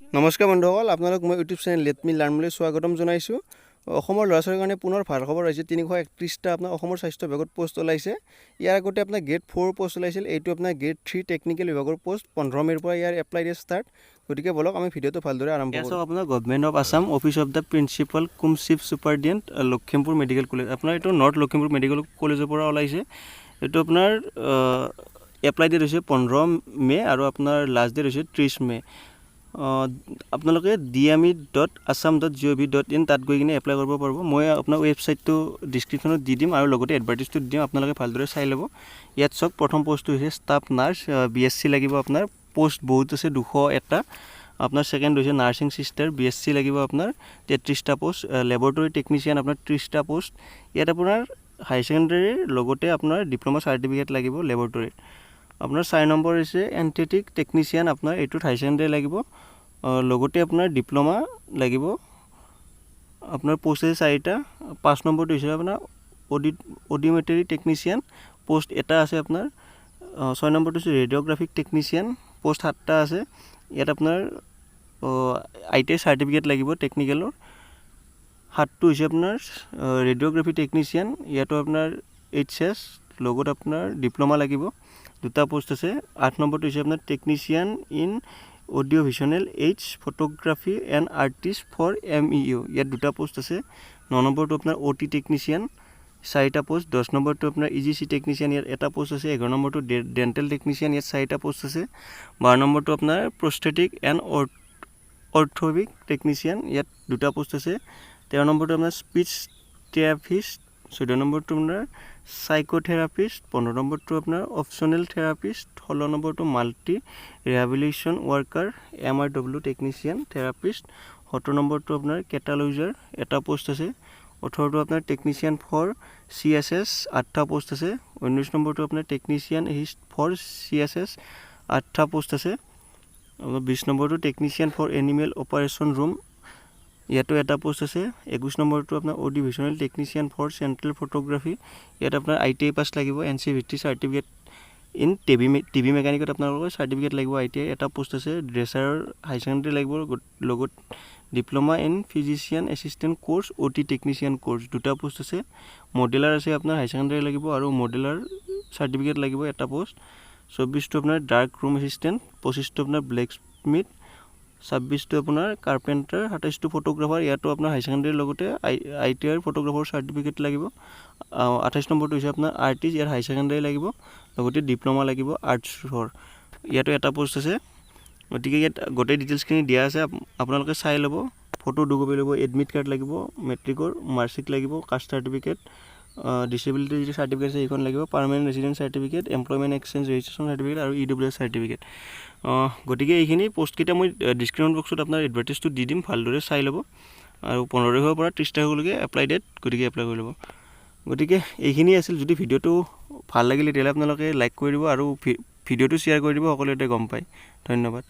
নমস্কাৰ বন্ধুসকল, আপোনালোক মই ইউটিউব চেনেল লেট মি লাৰ্ণলৈ স্বাগতম জনাইছোঁ। অসমৰ ল'ৰা ছোৱালীৰ কাৰণে পুনৰ ভাল খবৰ আহিছে। 331টা আপোনাৰ অসমৰ স্বাস্থ্য বিভাগত পোষ্ট ওলাইছে। ইয়াৰ আগতে আপোনাৰ গ্ৰেড 4 পোষ্ট ওলাইছিল। এইটো আপোনাৰ গ্ৰেড 3 টেকনিকেল বিভাগৰ পোষ্ট 15 মে'ৰ পৰা ইয়াৰ এপ্লাই ডেট ষ্টাৰ্ট। গতিকে বলক আমি ভিডিঅ'টো ভালদৰে আৰম্ভ কৰোঁ। আপোনাৰ government of Assam office of the principal কুম চিফ ছুপাৰিনটেণ্ডেণ্ট লখিমপুৰ মেডিকেল কলেজ। আপোনাৰ এইটো নৰ্থ লখিমপুৰ মেডিকেল কলেজৰ পৰা ওলাইছে। এইটো আপোনাৰ এপ্লাই ডেট হৈছে 15 মে' আৰু আপোনাৰ লাষ্ট ডেট হৈছে 30 মে'। আপোনালোকে dme.assam.gov.in তাত গৈ কিনে এপ্লাই কৰিব পাৰিব। মই আপোনাৰ ৱেবছাইটটো ডিছক্ৰিপশ্যনত দি দিম আৰু লগতে এডভাৰটাইজটো দি দিম, আপোনালোকে ভালদৰে চাই ল'ব। ইয়াত চাওক, প্ৰথম পোষ্টটো হৈছে ষ্টাফ নাৰ্ছ BSc লাগিব আপোনাৰ, পোষ্ট বহুত আছে 201টা। আপোনাৰ ছেকেণ্ড হৈছে নাৰ্ছিং চিষ্টাৰ BSc লাগিব আপোনাৰ 33টা পোষ্ট। লেবৰেটৰী টেকনিচিয়ান আপোনাৰ 30টা পোষ্ট। ইয়াত আপোনাৰ হায়াৰ ছেকেণ্ডেৰীৰ লগতে আপোনাৰ ডিপ্ল'মা চাৰ্টিফিকেট লাগিব লেবৰেটৰীৰ। আপোনাৰ 4 নম্বৰ হৈছে এনথেটিক টেকনিচিয়ান, আপোনাৰ এইটোত হায়াৰ ছেকেণ্ডেৰী লাগিব, লগতে আপোনাৰ ডিপ্ল'মা লাগিব। আপোনাৰ পোষ্ট আছে 4টা। 5 নম্বৰটো হৈছে আপোনাৰ অডিমেটৰী টেকনিচিয়ান, পোষ্ট এটা আছে আপোনাৰ। 6 নম্বৰটো হৈছে ৰেডিঅ'গ্ৰাফিক টেকনিচিয়ান, পোষ্ট 7টা আছে। ইয়াত আপোনাৰ ITI চাৰ্টিফিকেট লাগিব টেকনিকেলৰ। 7টো হৈছে আপোনাৰ ৰেডিঅ'গ্ৰাফি টেকনিচিয়ান, ইয়াতো আপোনাৰ HS লগত আপোনাৰ ডিপ্ল'মা লাগিব, 2টা পোষ্ট আছে। 8 নম্বৰটো হৈছে আপোনাৰ technician in audio' visual aids photography and artist for MEU, ইয়াত 2টা পোষ্ট আছে। 9 নম্বৰটো আপোনাৰ OT টেকনিচিয়ান, 4টা পোষ্ট। 10 নম্বৰটো আপোনাৰ EGC টেকনিচিয়ান, ইয়াত 1টা পোষ্ট আছে। 11 নম্বৰটো ডেণ্টেল টেকনিচিয়ান, ইয়াত 4টা পোষ্ট আছে। 12 নম্বৰটো আপোনাৰ প্ৰস্থেটিক এণ্ড অৰ্থোপিক টেকনিচিয়ান, ইয়াত 2টা পোষ্ট আছে। 13 নম্বৰটো আপোনাৰ স্পীচ থেৰাপিষ্ট। 14 নম্বৰটো আপোনাৰ চাইক'থেৰাপিষ্ট। 15 নম্বৰটো আপোনাৰ অপশ্যনেল থেৰাপিষ্ট। 16 নম্বৰটো multi rehabilitation worker MRW technician therapist. 17 নম্বৰটো আপোনাৰ কেটালজাৰ, 1টা পোষ্ট আছে। 18টো আপোনাৰ টেকনিচিয়ান ফৰ CSS, 8টা পোষ্ট আছে। 19 নম্বৰটো আপোনাৰ টেকনিচিয়ান ফৰ CSS, 8টা পোষ্ট আছে। 20 নম্বৰটো technician for animal operation room, ইয়াতো 1টা পোষ্ট আছে। 21 নম্বৰটো আপোনাৰ audio visual technician for central photography, ইয়াত আপোনাৰ ITI পাছ লাগিব, NCVT চাৰ্টিফিকেট ইন টিভি মেকানিকত আপোনালোকৰ চাৰ্টিফিকেট লাগিব ITI, 1টা পোষ্ট আছে। ড্ৰেচাৰৰ হায়াৰ ছেকেণ্ডেৰী লাগিব, লগত diploma in physician assistant course OT technician course, 2টা পোষ্ট আছে। মডেলাৰ আছে আপোনাৰ হায়াৰ ছেকেণ্ডেৰী লাগিব আৰু মডেলাৰ চাৰ্টিফিকেট লাগিব, 1টা পোষ্ট। 24টো আপোনাৰ ডাৰ্ক ৰুম এছিষ্টেণ্ট, 25টো আপোনাৰ ব্লেক স্মিথ, 26টো আপোনাৰ কাৰ্পেণ্টাৰ, 27টো ফটোগ্ৰাফাৰ, ইয়াতো আপোনাৰ হায়াৰ ছেকেণ্ডেৰীৰ লগতে ITIৰ ফটোগ্ৰাফাৰ চাৰ্টিফিকেট লাগিব। 28 নম্বৰটো হৈছে আপোনাৰ আৰ্টিষ্ট, ইয়াত হায়াৰ ছেকেণ্ডেৰী লাগিব, লগতে ডিপ্ল'মা লাগিব আৰ্টছৰ, ইয়াতো 1টা পোষ্ট আছে। গতিকে ইয়াত গোটেই ডিটেইলছখিনি দিয়া আছে, আপোনালোকে চাই ল'ব। ফটো 2 কপি লাগিব, এডমিট কাৰ্ড লাগিব, মেট্ৰিকৰ মাৰ্কশ্বিট লাগিব, কাষ্ট চাৰ্টিফিকেট, ডিচেবিলিটি যিটো চাৰ্টিফিকেট আছে সেইখন লাগিব, permanent resident certificate, employment exchange registration certificate আৰু EWS চাৰ্টিফিকেট। গতিকে এইখিনি পোষ্টকেইটা মই ডিছক্ৰিপশ্যন বক্সত আপোনাৰ এডভাৰটাইজটো দি দিম, ভালদৰে চাই ল'ব। আৰু 15 তাৰিখৰ পৰা 30 তাৰিখলৈকে এপ্লাই ডেট, গতিকে এপ্লাই কৰি ল'ব। গতিকে এইখিনি আছিল। যদি ভিডিঅ'টো ভাল লাগিলে তেতিয়াহ'লে আপোনালোকে লাইক কৰি দিব আৰু ভিডিঅ'টো শ্বেয়াৰ কৰি দিব, সকলোৱে গম পায়। ধন্যবাদ।